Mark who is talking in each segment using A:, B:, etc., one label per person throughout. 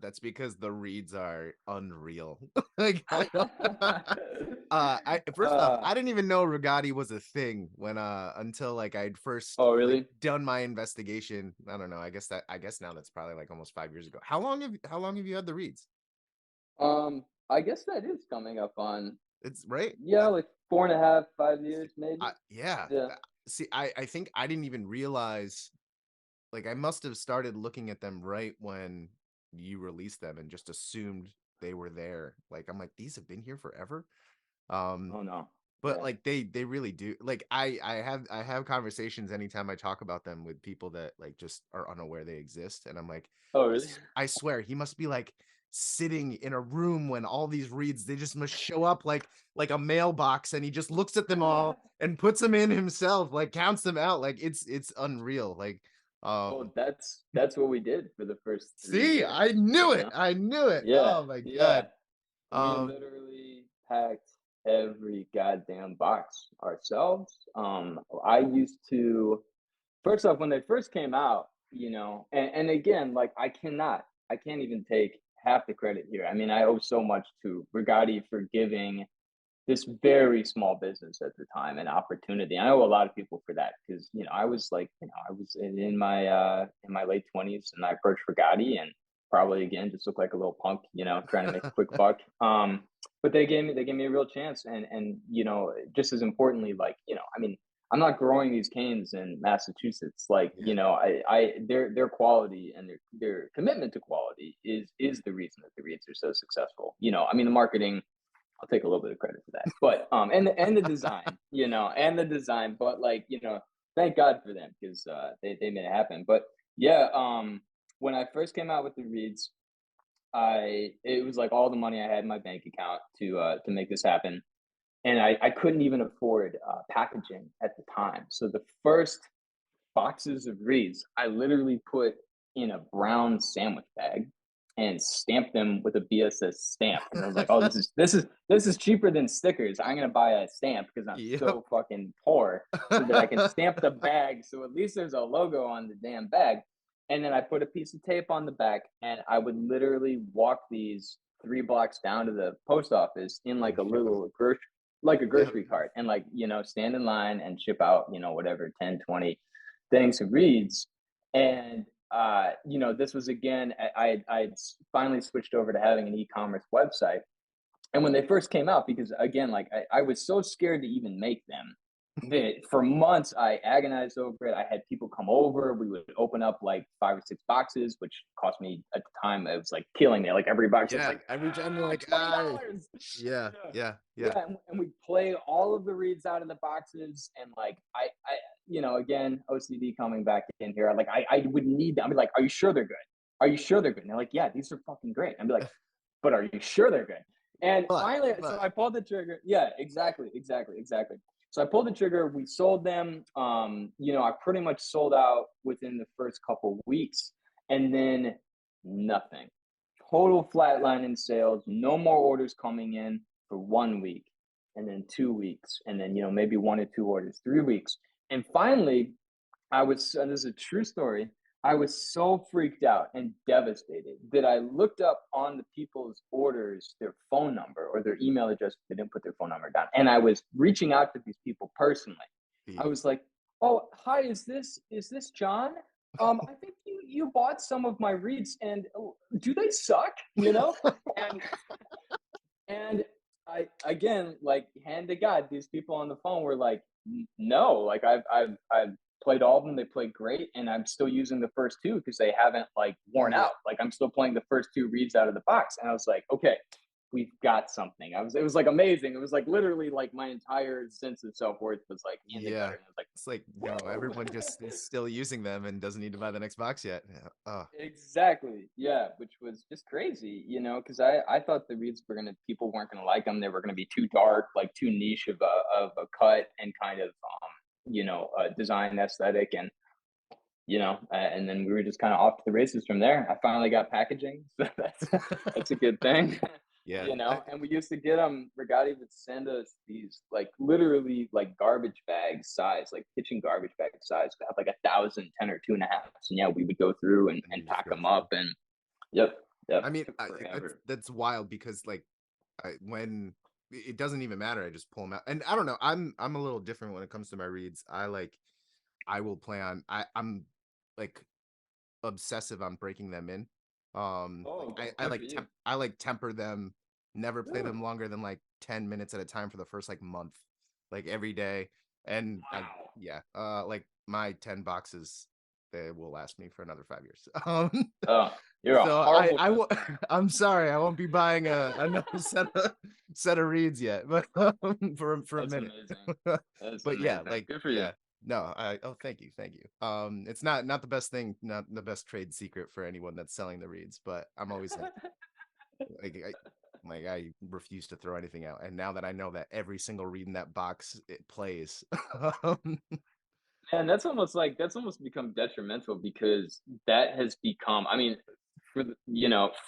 A: That's because the reeds are unreal. Like, I don't, I first off,
B: uh,
A: I didn't even know Rigatti was a thing when until like I'd first
B: oh,
A: like
B: really?
A: done my investigation. I don't know. I guess now that's probably like almost 5 years ago. How long have you had the reeds?
B: I guess that is coming up on,
A: It's right.
B: yeah, like 4.5, 5 years, maybe.
A: Yeah.
B: Yeah.
A: See, I think I didn't even realize, like, I must have started looking at them right when you released them and just assumed they were there. Like, I'm like, these have been here forever. Um,
B: Oh no.
A: but
B: Yeah.
A: like they really do. Like, I have conversations anytime I talk about them with people that like just are unaware they exist, and I'm like,
B: Oh, really?
A: I swear he must be like sitting in a room when all these reads, they just must show up like a mailbox, and he just looks at them all and puts them in himself, like counts them out. Like, it's unreal. Like,
B: Well,
A: um
B: that's what we did for the first three
A: see,
B: years.
A: I knew
B: You
A: it.
B: know?
A: I knew it.
B: Yeah,
A: Oh my
B: yeah.
A: god.
B: We
A: Um
B: literally packed every goddamn box ourselves. I used to, first off, when they first came out, and again, like I can't even take half the credit here. I mean, I owe so much to Brigatti for giving this very small business at the time an opportunity. I owe a lot of people for that because I was like, I was in my late 20s, and I approached Brigatti and probably again just looked like a little punk, trying to make a quick buck. But they gave me a real chance, and just as importantly, like, I mean, I'm not growing these canes in Massachusetts. Like,
A: yeah.
B: their quality and their commitment to quality is the reason that the Reeds are so successful. I mean, the marketing, I'll take a little bit of credit for that. But and the design, and the design, but like, thank God for them because they made it happen. But yeah, when I first came out with the Reeds, it was like all the money I had in my bank account to make this happen. And I couldn't even afford packaging at the time. So the first boxes of Reeds, I literally put in a brown sandwich bag and stamped them with a BSS stamp. Because I was like, oh, this is cheaper than stickers. I'm gonna buy a stamp because I'm
A: Yep.
B: so fucking poor, so that I can stamp the bag. So at least there's a logo on the damn bag. And then I put a piece of tape on the back, and I would literally walk these 3 blocks down to the post office in like a
A: Yep.
B: little grocery, like a
A: Yep.
B: grocery cart, and like, stand in line and ship out, whatever, 10, 20 things of Reeds. And this was again, I finally switched over to having an e-commerce website. And when they first came out, because again, like I was so scared to even make them, that for months I agonized over it. I had people come over. We would open up like 5 or 6 boxes, which cost me at the time, it was like killing me. Like every box was
A: Yeah.
B: like,
A: Every time you're like,
B: $20.
A: yeah,
B: Yeah.
A: yeah, yeah.
B: Yeah, and we play all of the reads out of the boxes, and like again, OCD coming back in here. Like I would need them. I'd be like, "Are you sure they're good? Are you sure they're good?" And they're like, "Yeah, these are fucking great." I'd be like, "But are you sure they're good?" And
A: But
B: finally, so
A: but
B: I pulled the trigger. Yeah, exactly, exactly, exactly. So I pulled the trigger. We sold them. I pretty much sold out within the first couple weeks, and then nothing. Total flatline in sales. No more orders coming in for 1 week, and then 2 weeks, and then maybe 1 or 2 orders, 3 weeks, and finally, this is a true story. I was so freaked out and devastated that I looked up on the people's orders their phone number or their email address. They didn't put their phone number down, and I was reaching out to these people personally. I was like, "Oh, hi, is this John? I think you bought some of my reads, and do they suck? And and I, again, like, hand to God, these people on the phone were like, No, like I've played all of them. They played great, and I'm still using the first two because they haven't like worn
A: yeah.
B: out. Like I'm still playing the first two reads out of the box." And I was like, "Okay, we've got something." It was like amazing. It was like literally like my entire sense of self worth was like in the
A: Yeah.
B: gutter. And I was like,
A: It's like, everyone just
B: "Whoa."
A: is still using them and doesn't need to buy the next box yet. Yeah. Oh,
B: Exactly. Yeah, which was just crazy, because I thought the reads people weren't gonna like them. They were gonna be too dark, like too niche of a cut and kind of design aesthetic, and then we were just kind of off to the races from there. I finally got packaging, so that's a good thing.
A: yeah.
B: And we used to get them. Regatti would send us these like literally like garbage bag size, like kitchen garbage bag size, to have like 1,000, 10 or 2.5. And yeah, we would go through and
A: And you just
B: pack
A: go
B: them
A: through.
B: up, and yep, Yep.
A: I mean,
B: Took forever.
A: that's wild because like when it doesn't even matter, I just pull them out. And I don't know, I'm a little different when it comes to my reeds. I will plan. I'm like obsessive on breaking them in. Like
B: Oh, good for you.
A: I like temper them, never play
B: Ooh,
A: them longer than like 10 minutes at a time for the first like month, like every day. And I
B: wow.
A: yeah, like my 10 boxes, they will last me for another 5 years.
B: Oh, you're a
A: So
B: horrible
A: I will
B: customer.
A: I'm sorry, I won't be buying another set of reeds yet, but for a
B: That's
A: minute.
B: amazing. That's
A: But yeah,
B: amazing.
A: like
B: Good for you.
A: yeah, no, I oh thank you, thank you. It's not the best thing, not the best trade secret for anyone that's selling the reeds, but I'm always like I refuse to throw anything out. And now that I know that every single reed in that box it plays, um,
B: And that's almost become detrimental because that has become, I mean, for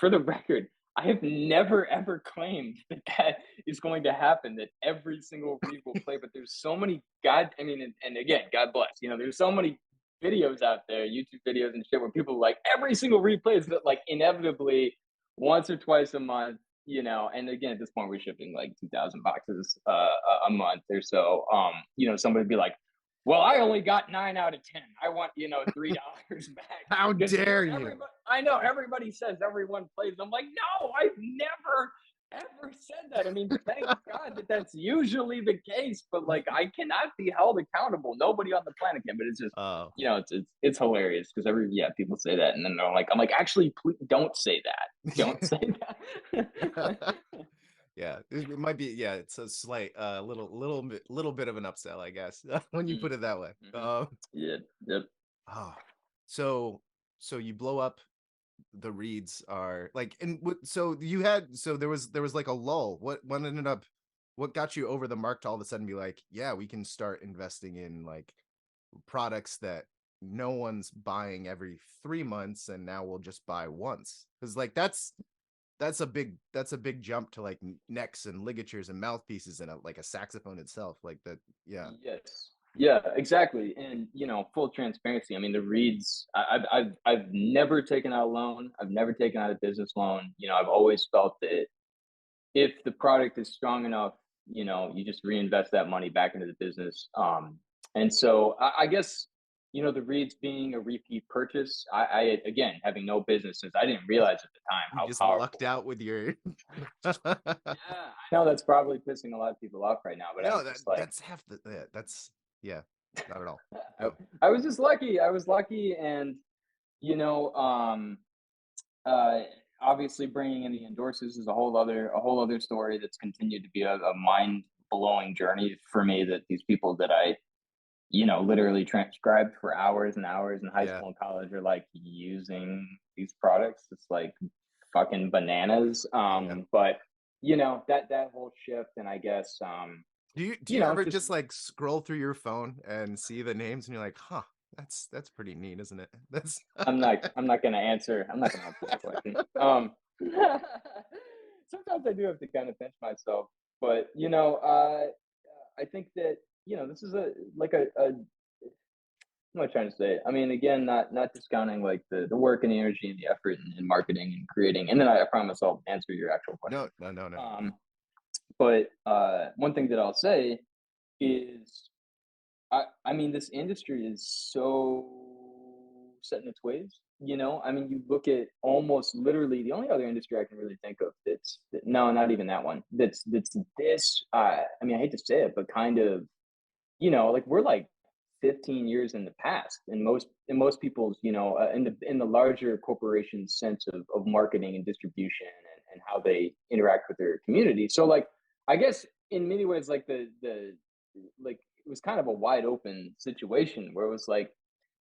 B: the record, I have never ever claimed that that is going to happen, that every single read will play, but there's so many I mean, and again, God bless, there's so many videos out there, YouTube videos and shit, where people are like every single read plays, but like inevitably once or twice a month, and again, at this point, we're shipping like 2,000 boxes a month or so. Somebody be like, well, I only got 9 out of 10. I want, $3 back.
A: how
B: Because
A: dare you?
B: everybody, I know everybody says everyone plays. I'm like, no, I've never ever said that. I mean, thank God that that's usually the case, but like, I cannot be held accountable. Nobody on the planet can. But it's just,
A: Oh.
B: it's hilarious because people say that, and then they're like, I'm like, actually, please don't say that. Don't say that.
A: Yeah, it might be. Yeah, it's a slight, little bit of an upsell, I guess, when you put it that way.
B: Mm-hmm. Yeah. Yep.
A: Oh, so so you blow up the reeds are like, and so you had, so there was like a lull. What ended up, what got you over the mark to all of a sudden be like, yeah, we can start investing in like products that no one's buying every 3 months, and now we'll just buy once, because like that's a big jump to like necks and ligatures and mouthpieces and like a saxophone itself, like that. Yeah.
B: Yes. Yeah, exactly. And full transparency. I mean, the reads. I've never taken out a loan. I've never taken out a business loan. I've always felt that if the product is strong enough, you just reinvest that money back into the business. And so I guess the reads being a repeat purchase. I again having no businesses, I didn't realize at the time
A: You
B: how
A: just lucked
B: powerful
A: out with your
B: yeah, I know that's probably pissing a lot of people off right now, but I
A: no,
B: was just like,
A: that's half the, yeah, that's, yeah, not at all.
B: I,
A: No.
B: I was just lucky. I was lucky, and you know, um, uh, obviously bringing in the endorsers is a whole other story that's continued to be a mind blowing journey for me. That these people that I literally transcribed for hours and hours in high
A: Yeah.
B: school and college are like using these products. It's like fucking bananas.
A: Yeah.
B: But that whole shift, and I guess
A: Do you ever
B: just
A: just like scroll through your phone and see the names and you're like, huh, that's pretty neat, isn't it? That's
B: I'm not gonna answer that question. Sometimes I do have to kind of pinch myself, but I think that this is a like a what am I trying to say? I mean, again, not discounting like the work and the energy and the effort and marketing and creating. And then I promise I'll answer your actual
A: no,
B: question.
A: no, no, no.
B: Um, but one thing that I'll say is I mean, this industry is so set in its ways. I mean, you look at almost literally the only other industry I can really think of no, not even that one. That's this. I mean, I hate to say it, but kind of, like we're like 15 years in the past in most people's, in the larger corporation sense of marketing and distribution and how they interact with their community. So like, I guess in many ways, like the like it was kind of a wide open situation where it was like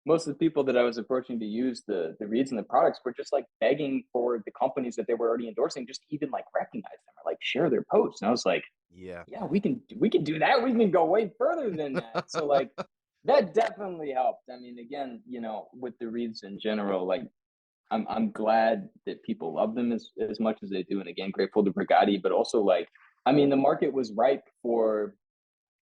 B: most of the people that I was approaching to use the reads and the products were just like begging for the companies that they were already endorsing just to even like recognize them or like share their posts. And I was like,
A: Yeah.
B: yeah, we can do that. We can go way further than that. So like that definitely helped. I mean, again, with the reads in general, like I'm glad that people love them as much as they do. And again, grateful to Brigatti, but also like, I mean, the market was ripe for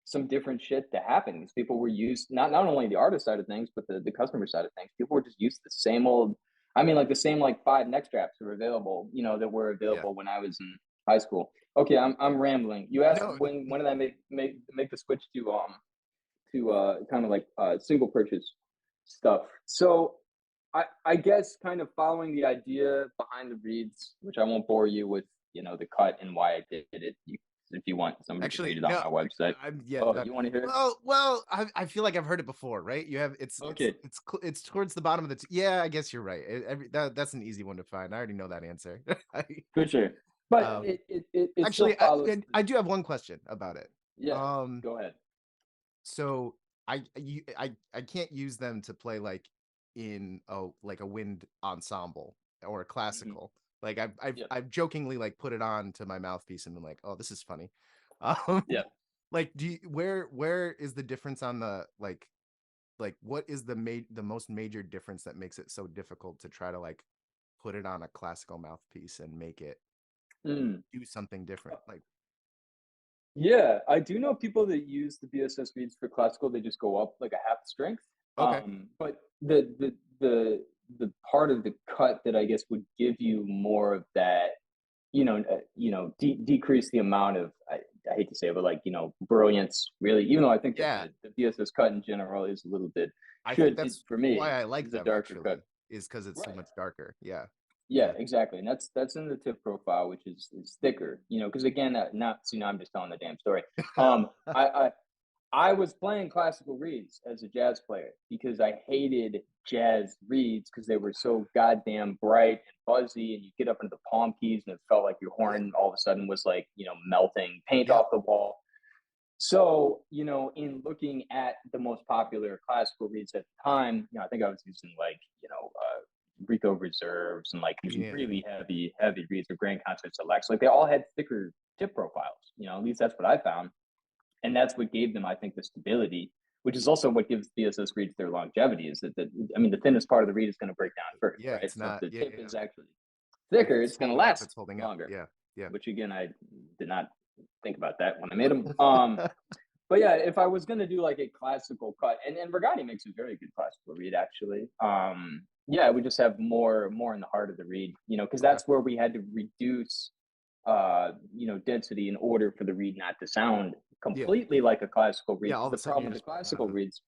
B: some different shit to happen because people were used not only the artist side of things, but the customer side of things. People were just used to the same old. I mean, like the same like 5 neck straps are available, that were
A: Yeah.
B: available when I was in high school. Okay, I'm rambling. You asked
A: No,
B: when did I make the switch to kind of like single purchase stuff. So I guess kind of following the idea behind the reads, which I won't bore you with, the cut and why I did it. If you want, somebody can
A: actually,
B: read it on
A: no.
B: my website.
A: I'm yeah.
B: Oh, you want to hear it?
A: Well, I feel like I've heard it before, right? You have
B: Okay,
A: it's towards the bottom of the yeah. I guess you're right. That's an easy one to find. I already know that answer.
B: for sure. But
A: um,
B: it still
A: actually,
B: follows.
A: I do have one question about it.
B: Yeah,
A: Um,
B: go ahead.
A: so I can't use them to play like in a wind ensemble or a
B: Hmm.
A: classical. Like
B: Yep.
A: I've jokingly like put it on to my mouthpiece and been like, oh, this is funny. Um,
B: Yep.
A: like, where is the difference on the like what is the most major difference that makes it so difficult to try to like put it on a classical mouthpiece and make it
B: Mm.
A: do something different? Like,
B: Yeah, I do know people that use the BSS reeds for classical. They just go up like a half strength.
A: okay,
B: But the part of the cut that I guess would give you more of that, decrease the amount of I hate to say it, but like brilliance. Really, even though I think that
A: yeah,
B: the BSS cut in general is a little bit
A: I think
B: should it
A: that's
B: for
A: why
B: me
A: I like
B: is a
A: them
B: darker cut.
A: actually, is because it's so
B: Right.
A: much darker. Yeah,
B: Yeah,
A: yeah,
B: exactly, and that's in the tip profile, which is thicker. Because again, not so I'm just telling the damn story. I was playing classical reeds as a jazz player because I hated jazz reeds because they were so goddamn bright and fuzzy, and you get up into the palm keys and it felt like your
A: yeah,
B: horn all of a sudden was like melting paint
A: yep,
B: off the wall. So, in looking at the most popular classical reads at the time, I think I was using like, Rico Reserves and like these
A: yeah,
B: really heavy, heavy reads or Grand Concert Selects. Like they all had thicker tip profiles, at least that's what I found. And that's what gave them, I think, the stability, which is also what gives BSS reads their longevity is that, I mean, the thinnest part of the reed is going to break down first,
A: yeah.
B: right?
A: It's
B: So if
A: not.
B: the
A: Yeah,
B: tip
A: yeah.
B: is actually
A: If
B: thicker,
A: it's
B: it's going to
A: holding up,
B: last
A: it's holding up.
B: longer,
A: Yeah, yeah.
B: which again, I did not think about that when I made them. But yeah, if I was gonna do like a classical cut, and Regani makes a very good classical read actually. Yeah, we just have more in the heart of the read, because
A: Okay.
B: that's where we had to reduce, density in order for the read not to sound
A: Yeah,
B: completely like a classical read.
A: yeah. All
B: Because
A: of a
B: the
A: sudden,
B: problem
A: you're
B: with the
A: just
B: classical reads,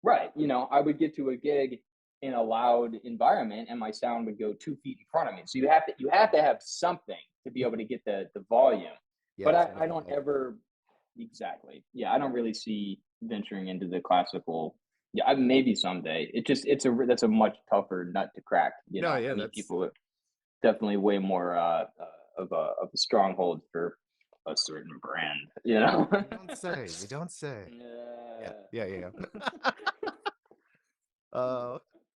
B: right? I would get to a gig in a loud environment, and my sound would go 2 feet in front of me. So you have to have something to be able to get the volume. But
A: yeah.
B: I,
A: So
B: I don't
A: like,
B: ever exactly. Yeah, I don't really see venturing into the classical. Yeah, maybe someday. That's a much tougher nut to crack.
A: no,
B: I
A: yeah.
B: mean,
A: That's
B: people are definitely way more of a stronghold for a certain brand.
A: you don't say. You don't say. Yeah,
B: Yeah.
A: yeah, yeah. Yeah.